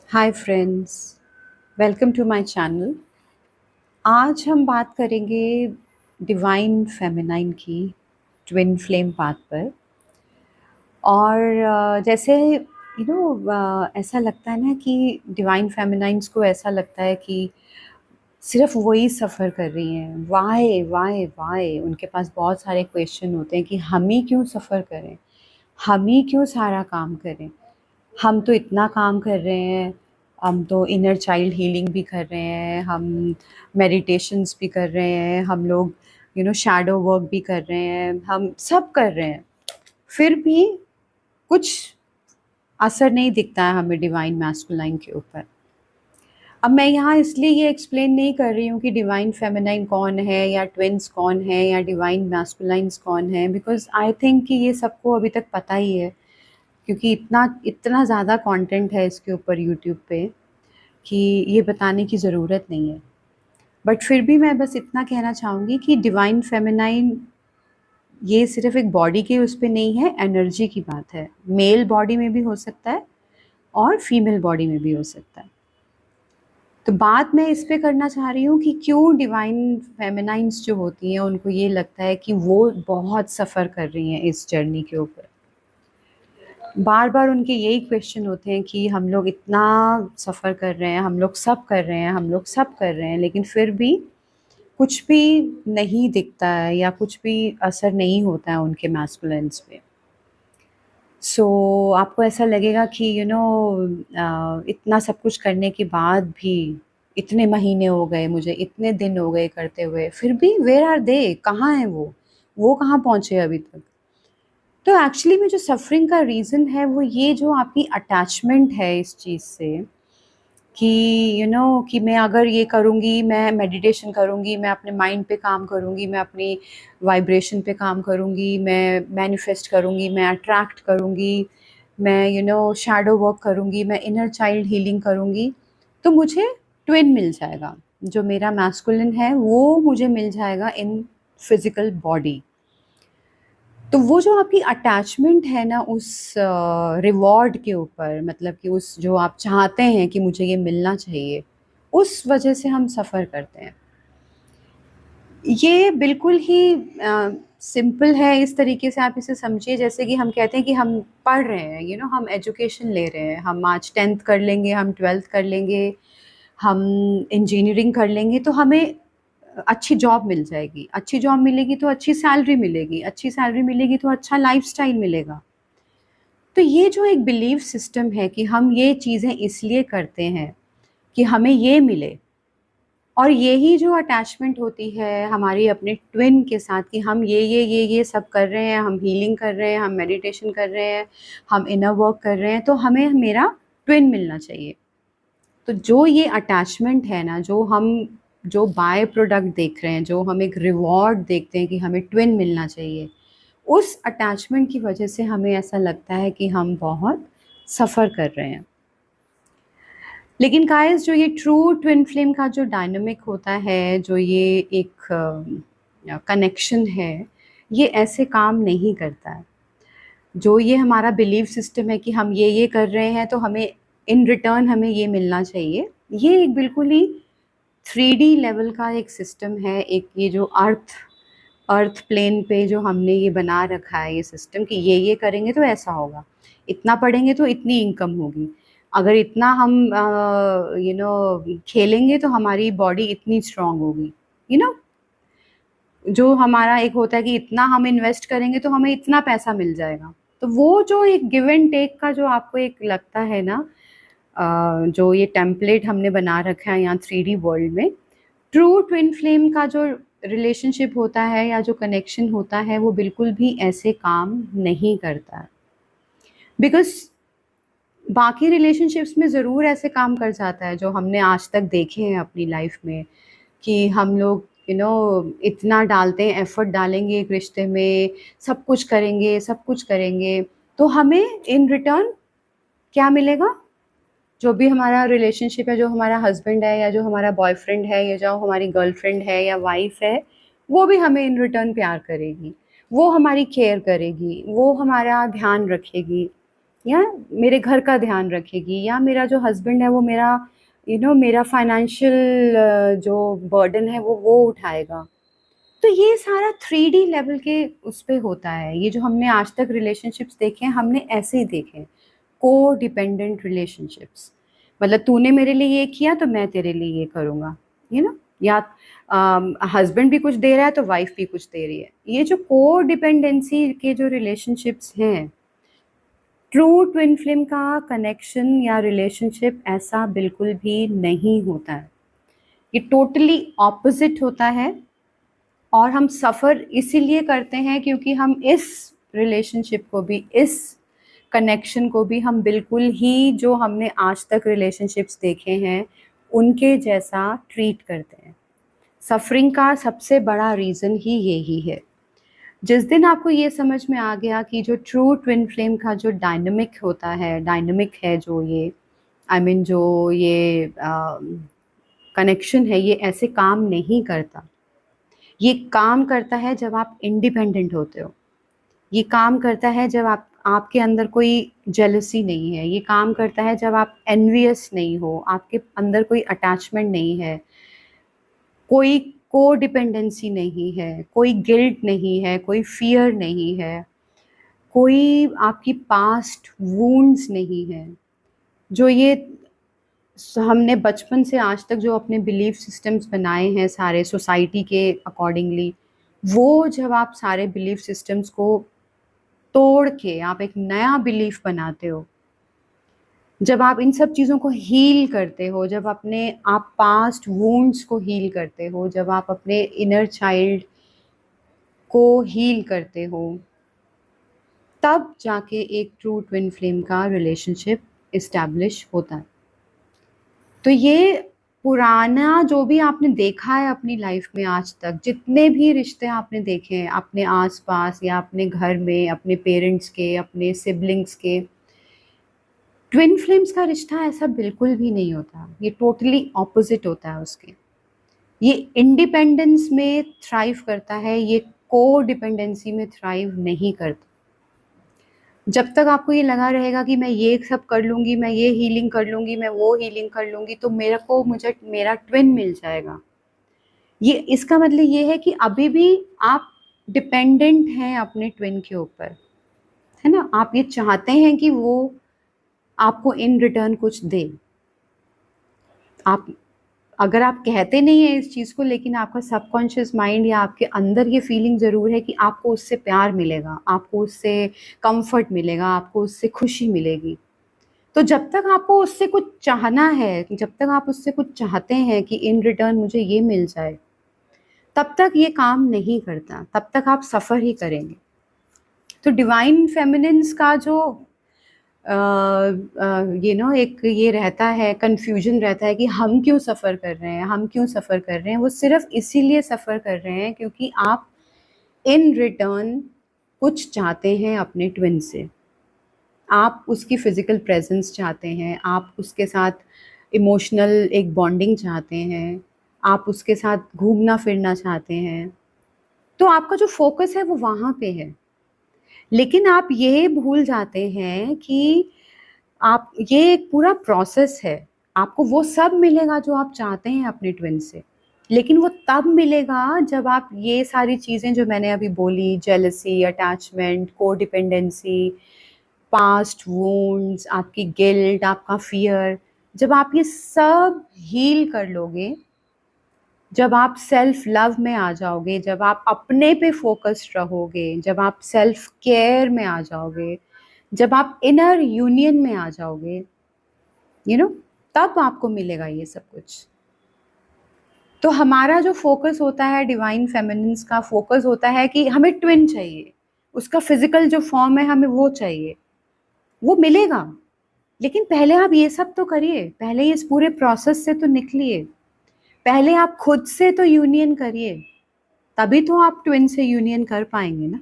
Hi friends, welcome to my channel. आज हम बात करेंगे डिवाइन फेमिनाइन की ट्विन फ्लेम पाथ पर। और जैसे ऐसा लगता है ना कि डिवाइन फेमिनाइंस को ऐसा लगता है कि सिर्फ वही सफ़र कर रही हैं। वाई वाई वाई उनके पास बहुत सारे क्वेश्चन होते हैं कि हम ही क्यों सफ़र करें, हम ही क्यों सारा काम करें। हम तो इतना काम कर रहे हैं, हम तो इनर चाइल्ड हीलिंग भी कर रहे हैं, हम मेडिटेशंस भी कर रहे हैं, हम लोग शैडो वर्क भी कर रहे हैं, हम सब कर रहे हैं, फिर भी कुछ असर नहीं दिखता है हमें डिवाइन मैस्कुलाइन के ऊपर। अब मैं यहाँ इसलिए ये एक्सप्लेन नहीं कर रही हूँ कि डिवाइन फेमिनाइन कौन है या ट्विन्स कौन है या डिवाइन मैस्कुलाइन्स कौन है, बिकॉज आई थिंक कि ये सबको अभी तक पता ही है, क्योंकि इतना इतना ज़्यादा कंटेंट है इसके ऊपर यूट्यूब पे कि ये बताने की ज़रूरत नहीं है। बट फिर भी मैं बस इतना कहना चाहूँगी कि डिवाइन फेमिनाइन ये सिर्फ एक बॉडी के उस पे नहीं है, एनर्जी की बात है। मेल बॉडी में भी हो सकता है और फीमेल बॉडी में भी हो सकता है। तो बात मैं इस पे करना चाह रही हूँ कि क्यों डिवाइन फेमिनाइन्स जो होती हैं उनको ये लगता है कि वो बहुत सफ़र कर रही हैं इस जर्नी के ऊपर। बार बार उनके यही क्वेश्चन होते हैं कि हम लोग इतना सफ़र कर रहे हैं, हम लोग सब कर रहे हैं, हम लोग सब कर रहे हैं, लेकिन फिर भी कुछ भी नहीं दिखता है या कुछ भी असर नहीं होता है उनके मैस्कुलेंस पे। सो आपको ऐसा लगेगा कि इतना सब कुछ करने के बाद भी इतने महीने हो गए, मुझे इतने दिन हो गए करते हुए, फिर भी वेयर आर दे, कहाँ हैं वो कहाँ पहुँचे अभी तक। तो एक्चुअली में जो सफ़रिंग का रीज़न है वो ये जो आपकी अटैचमेंट है इस चीज़ से, कि कि मैं अगर ये करूँगी, मैं मेडिटेशन करूँगी, मैं अपने माइंड पे काम करूँगी, मैं अपनी वाइब्रेशन पे काम करूँगी, मैं मैनिफेस्ट करूँगी, मैं अट्रैक्ट करूँगी, मैं शैडो वर्क करूँगी, मैं इनर चाइल्ड हीलिंग करूँगी, तो मुझे ट्विन मिल जाएगा। जो मेरा मैस्कुलिन है वो मुझे मिल जाएगा इन फिज़िकल बॉडी। तो वो जो आपकी अटैचमेंट है ना उस रिवॉर्ड के ऊपर, मतलब कि उस जो आप चाहते हैं कि मुझे ये मिलना चाहिए, उस वजह से हम सफ़र करते हैं। ये बिल्कुल ही सिंपल है। इस तरीके से आप इसे समझिए जैसे कि हम कहते हैं कि हम पढ़ रहे हैं, हम एजुकेशन ले रहे हैं, हम आज 10th कर लेंगे, हम 12th कर लेंगे, हम इंजीनियरिंग कर लेंगे, तो हमें अच्छी जॉब मिल जाएगी, अच्छी जॉब मिलेगी तो अच्छी सैलरी मिलेगी, अच्छी सैलरी मिलेगी तो अच्छा लाइफ़स्टाइल मिलेगा। तो ये जो एक बिलीफ सिस्टम है कि हम ये चीज़ें इसलिए करते हैं कि हमें ये मिले, और यही जो अटैचमेंट होती है हमारी अपने ट्विन के साथ कि हम ये सब कर रहे हैं, हम हीलिंग कर रहे हैं, हम मेडिटेशन कर रहे हैं, हम इनर वर्क कर रहे हैं, तो हमें मेरा ट्विन मिलना चाहिए। तो जो ये अटैचमेंट है ना, जो बाय प्रोडक्ट देख रहे हैं, जो हम एक रिवॉर्ड देखते हैं कि हमें ट्विन मिलना चाहिए, उस अटैचमेंट की वजह से हमें ऐसा लगता है कि हम बहुत सफ़र कर रहे हैं। लेकिन गाइस, जो ये ट्रू ट्विन फ्लेम का जो डायनामिक होता है, जो ये एक कनेक्शन है, ये ऐसे काम नहीं करता है। जो ये हमारा बिलीफ सिस्टम है कि हम ये कर रहे हैं तो हमें इन रिटर्न हमें ये मिलना चाहिए, ये एक बिल्कुल ही 3D लेवल का एक सिस्टम है। एक ये जो अर्थ अर्थ प्लेन पे जो हमने ये बना रखा है ये सिस्टम कि ये करेंगे तो ऐसा होगा, इतना पढ़ेंगे तो इतनी इनकम होगी, अगर इतना हम खेलेंगे तो हमारी बॉडी इतनी स्ट्रांग होगी। यू नो जो हमारा एक होता है कि इतना हम इन्वेस्ट करेंगे तो हमें इतना पैसा मिल जाएगा। तो वो जो एक गिव एंड टेक का जो आपको एक लगता है ना, जो ये टेम्पलेट हमने बना रखा है यहाँ 3D वर्ल्ड में, ट्रू ट्विन फ्लेम का जो रिलेशनशिप होता है या जो कनेक्शन होता है वो बिल्कुल भी ऐसे काम नहीं करता है। बिकॉज़ बाकी रिलेशनशिप्स में ज़रूर ऐसे काम कर जाता है जो हमने आज तक देखे हैं अपनी लाइफ में, कि हम लोग इतना डालते हैं, एफ़र्ट डालेंगे एक रिश्ते में, सब कुछ करेंगे, तो हमें इन रिटर्न क्या मिलेगा? जो भी हमारा रिलेशनशिप है, जो हमारा हस्बैंड है या जो हमारा बॉयफ्रेंड है या जो हमारी गर्लफ्रेंड है या वाइफ़ है, वो भी हमें इन रिटर्न प्यार करेगी, वो हमारी केयर करेगी, वो हमारा ध्यान रखेगी, या मेरे घर का ध्यान रखेगी, या मेरा जो हस्बैंड है वो मेरा मेरा फाइनेंशियल जो बर्डन है वो उठाएगा। तो ये सारा 3D लेवल के उस पे होता है। ये जो हमने आज तक रिलेशनशिप्स देखे हैं, हमने ऐसे ही देखे हैं, को डिपेंडेंट रिलेशनशिप्स। मतलब तूने मेरे लिए ये किया तो मैं तेरे लिए ये करूँगा, या हस्बैंड भी कुछ दे रहा है तो वाइफ भी कुछ दे रही है। ये जो को डिपेंडेंसी के जो रिलेशनशिप्स हैं, ट्रू ट्विन फ्लेम का कनेक्शन या रिलेशनशिप ऐसा बिल्कुल भी नहीं होता है। ये टोटली ऑपोजिट होता है, और हम सफ़र इसीलिए करते हैं क्योंकि हम इस रिलेशनशिप को भी, इस कनेक्शन को भी हम बिल्कुल ही जो हमने आज तक रिलेशनशिप्स देखे हैं उनके जैसा ट्रीट करते हैं। सफरिंग का सबसे बड़ा रीज़न ही यही है। जिस दिन आपको ये समझ में आ गया कि जो ट्रू ट्विन फ्लेम का जो डायनामिक होता है, डायनामिक है जो ये जो ये कनेक्शन है, ये ऐसे काम नहीं करता। ये काम करता है जब आप इंडिपेंडेंट होते हो। ये काम करता है जब आपके अंदर कोई जेलसी नहीं है। ये काम करता है जब आप एनवियस नहीं हो, आपके अंदर कोई अटैचमेंट नहीं है, कोई को डिपेंडेंसी नहीं है, कोई गिल्ट नहीं है, कोई फियर नहीं है, कोई आपकी पास्ट वुंड्स नहीं है। जो ये हमने बचपन से आज तक जो अपने बिलीफ सिस्टम्स बनाए हैं सारे सोसाइटी के अकॉर्डिंगली, वो जब आप सारे बिलीफ सिस्टम्स को तोड़ के आप एक नया बिलीफ बनाते हो, जब आप इन सब चीज़ों को हील करते हो, जब आप पास्ट वुंड्स को हील करते हो, जब आप अपने इनर चाइल्ड को हील करते हो, तब जाके एक ट्रू ट्विन फ्लेम का रिलेशनशिप इस्टेब्लिश होता है। तो ये पुराना जो भी आपने देखा है अपनी लाइफ में आज तक, जितने भी रिश्ते आपने देखे हैं अपने आस-पास या अपने घर में, अपने पेरेंट्स के, अपने सिबलिंग्स के, ट्विन फ्लेम्स का रिश्ता ऐसा बिल्कुल भी नहीं होता। ये टोटली ऑपोज़िट होता है उसके। ये इंडिपेंडेंस में थ्राइव करता है, ये को-डिपेंडेंसी में थ्राइव नहीं करता। जब तक आपको ये लगा रहेगा कि मैं ये सब कर लूँगी, मैं ये हीलिंग कर लूँगी, मैं वो हीलिंग कर लूँगी, तो मुझे मेरा ट्विन मिल जाएगा। ये इसका मतलब ये है कि अभी भी आप डिपेंडेंट हैं अपने ट्विन के ऊपर, है ना? आप ये चाहते हैं कि वो आपको इन रिटर्न कुछ दे। आप अगर आप कहते नहीं हैं इस चीज़ को, लेकिन आपका सबकॉन्शियस माइंड या आपके अंदर ये फीलिंग ज़रूर है कि आपको उससे प्यार मिलेगा, आपको उससे कम्फ़र्ट मिलेगा, आपको उससे खुशी मिलेगी। तो जब तक आपको उससे कुछ चाहना है, जब तक आप उससे कुछ चाहते हैं कि इन रिटर्न मुझे ये मिल जाए, तब तक ये काम नहीं करता, तब तक आप सफ़र ही करेंगे। तो डिवाइन फेमिनिन्स का जो एक ये रहता है, कन्फ्यूजन रहता है कि हम क्यों सफ़र कर रहे हैं, हम क्यों सफ़र कर रहे हैं? वो सिर्फ़ इसीलिए सफ़र कर रहे हैं क्योंकि आप इन रिटर्न कुछ चाहते हैं अपने ट्विन से। आप उसकी फ़िज़िकल प्रेज़ेंस चाहते हैं, आप उसके साथ इमोशनल एक बॉन्डिंग चाहते हैं, आप उसके साथ घूमना-फिरना चाहते हैं। तो आपका जो फ़ोकस है वो वहाँ पे है। लेकिन आप ये भूल जाते हैं कि आप ये एक पूरा प्रोसेस है। आपको वो सब मिलेगा जो आप चाहते हैं अपने ट्विन से। लेकिन वो तब मिलेगा जब आप ये सारी चीज़ें जो मैंने अभी बोली, jealousy, attachment, codependency, past wounds, आपकी गिल्ट, आपका फ़ियर, जब आप ये सब हील कर लोगे, जब आप सेल्फ लव में आ जाओगे, जब आप अपने पे फ़ोकस्ड रहोगे, जब आप सेल्फ केयर में आ जाओगे, जब आप इनर यूनियन में आ जाओगे, तब आपको मिलेगा ये सब कुछ। तो हमारा जो फ़ोकस होता है, डिवाइन फेमिनिन्स का फ़ोकस होता है कि हमें ट्विन चाहिए, उसका फ़िज़िकल जो फ़ॉर्म है हमें वो चाहिए, वो मिलेगा। लेकिन पहले आप ये सब तो करिए, पहले इस पूरे प्रोसेस से तो निकलिए, पहले आप खुद से तो यूनियन करिए, तभी तो आप ट्विन से यूनियन कर पाएँगे ना।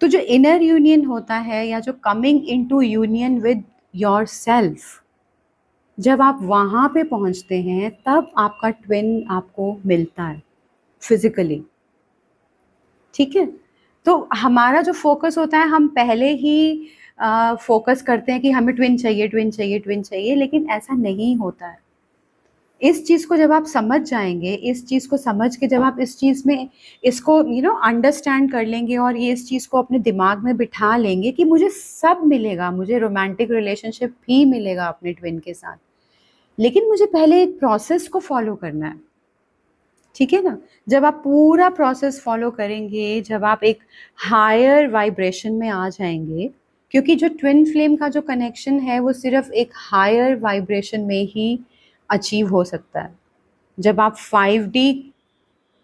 तो जो इनर यूनियन होता है, या जो coming into union with yourself, जब आप वहाँ पे पहुँचते हैं, तब आपका ट्विन आपको मिलता है फिज़िकली, ठीक है? तो हमारा जो फ़ोकस होता है, हम पहले ही फोकस करते हैं कि हमें ट्विन चाहिए, ट्विन चाहिए, ट्विन चाहिए, लेकिन ऐसा नहीं होता है। इस चीज़ को जब आप समझ जाएँगे, इस चीज़ को समझ के जब आप इस चीज़ में इसको अंडरस्टैंड कर लेंगे और ये इस चीज़ को अपने दिमाग में बिठा लेंगे कि मुझे सब मिलेगा, मुझे रोमांटिक रिलेशनशिप भी मिलेगा अपने ट्विन के साथ। लेकिन मुझे पहले एक प्रोसेस को फ़ॉलो करना है, ठीक है ना? जब आप पूरा प्रोसेस फ़ॉलो करेंगे, जब आप एक हायर वाइब्रेशन में आ जाएँगे, क्योंकि जो ट्विन फ्लेम का जो कनेक्शन है, वो सिर्फ़ एक हायर वाइब्रेशन में ही अचीव हो सकता है। जब आप 5D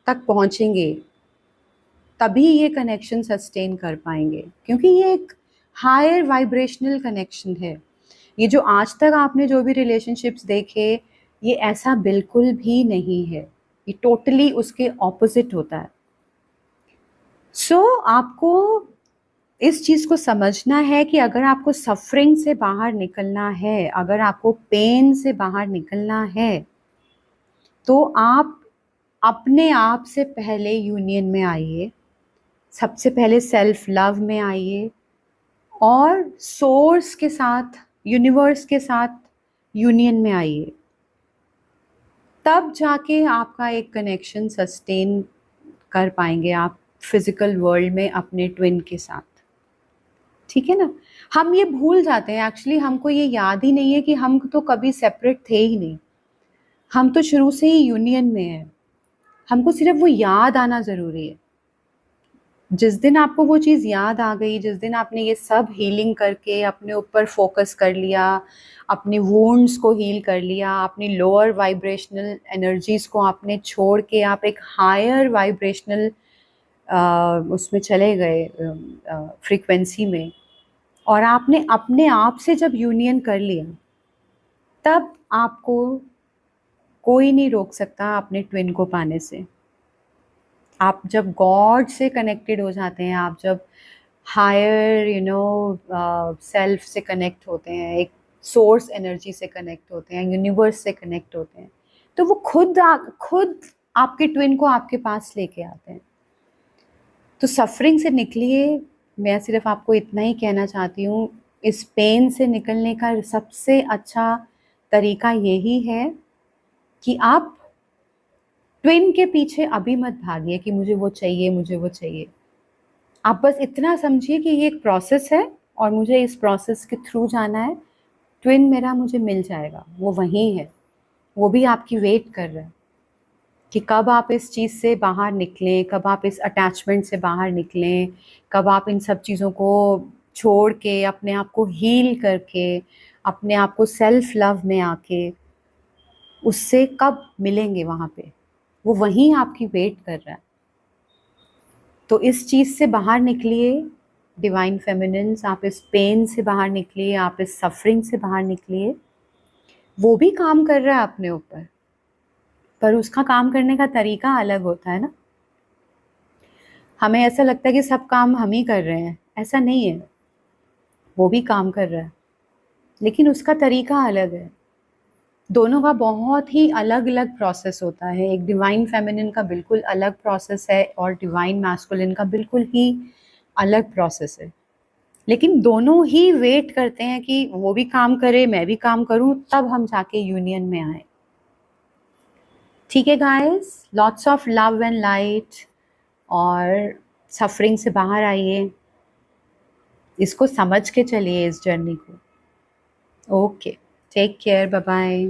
तक पहुँचेंगे, तभी ये कनेक्शन सस्टेन कर पाएँगे, क्योंकि ये एक हायर वाइब्रेशनल कनेक्शन है। ये जो आज तक आपने जो भी रिलेशनशिप्स देखे, ये ऐसा बिल्कुल भी नहीं है। ये टोटली उसके ऑपोज़िट होता है। आपको इस चीज़ को समझना है कि अगर आपको सफ़रिंग से बाहर निकलना है, अगर आपको पेन से बाहर निकलना है, तो आप अपने आप से पहले यूनियन में आइए। सबसे पहले सेल्फ लव में आइए और सोर्स के साथ, यूनिवर्स के साथ यूनियन में आइए। तब जाके आपका एक कनेक्शन सस्टेन कर पाएंगे आप फिजिकल वर्ल्ड में अपने ट्विन के साथ, ठीक है ना? हम ये भूल जाते हैं, एक्चुअली हमको ये याद ही नहीं है कि हम तो कभी सेपरेट थे ही नहीं। हम तो शुरू से ही यूनियन में हैं। हमको सिर्फ वो याद आना ज़रूरी है। जिस दिन आपको वो चीज़ याद आ गई, जिस दिन आपने ये सब हीलिंग करके अपने ऊपर फोकस कर लिया, अपने वुंड्स को हील कर लिया, अपनी लोअर वाइब्रेशनल एनर्जीज़ को आपने छोड़ के आप एक हायर वाइब्रेशनल उसमें चले गए, फ्रीक्वेंसी में, और आपने अपने आप से जब यूनियन कर लिया, तब आपको कोई नहीं रोक सकता अपने ट्विन को पाने से। आप जब गॉड से कनेक्टेड हो जाते हैं, आप जब हायर सेल्फ से कनेक्ट होते हैं, एक सोर्स एनर्जी से कनेक्ट होते हैं, यूनिवर्स से कनेक्ट होते हैं, तो वो खुद आपके ट्विन को आपके पास लेके आते हैं। तो सफरिंग से निकलिए। मैं सिर्फ आपको इतना ही कहना चाहती हूँ, इस पेन से निकलने का सबसे अच्छा तरीका यही है कि आप ट्विन के पीछे अभी मत भागिए कि मुझे वो चाहिए, मुझे वो चाहिए। आप बस इतना समझिए कि ये एक प्रोसेस है और मुझे इस प्रोसेस के थ्रू जाना है। ट्विन मेरा मुझे मिल जाएगा, वो वहीं है, वो भी आपकी वेट कर रहा है कि कब आप इस चीज़ से बाहर निकलें, कब आप इस अटैचमेंट से बाहर निकलें, कब आप इन सब चीज़ों को छोड़ के अपने आप को हील करके, अपने आप को सेल्फ लव में आके उससे कब मिलेंगे वहाँ पे। वो वहीं आपकी वेट कर रहा है। तो इस चीज़ से बाहर निकलिए डिवाइन फेमिनिन्स, आप इस पेन से बाहर निकलिए, आप इस सफरिंग से बाहर निकलिए। वो भी काम कर रहा है अपने ऊपर, पर उसका काम करने का तरीका अलग होता है ना। हमें ऐसा लगता है कि सब काम हम ही कर रहे हैं, ऐसा नहीं है। वो भी काम कर रहा है, लेकिन उसका तरीका अलग है। दोनों का बहुत ही अलग-अलग प्रोसेस होता है। एक डिवाइन फेमिनिन का बिल्कुल अलग प्रोसेस है और डिवाइन मैस्कुलिन का बिल्कुल ही अलग प्रोसेस है। लेकिन दोनों ही वेट करते हैं कि वो भी काम करे, मैं भी काम करूँ, तब हम जाके यूनियन में आएँ। ठीक है guys, lots of love and light, और सफरिंग से बाहर आइए। इसको समझ के चलिए इस जर्नी को। Okay, take care, bye bye.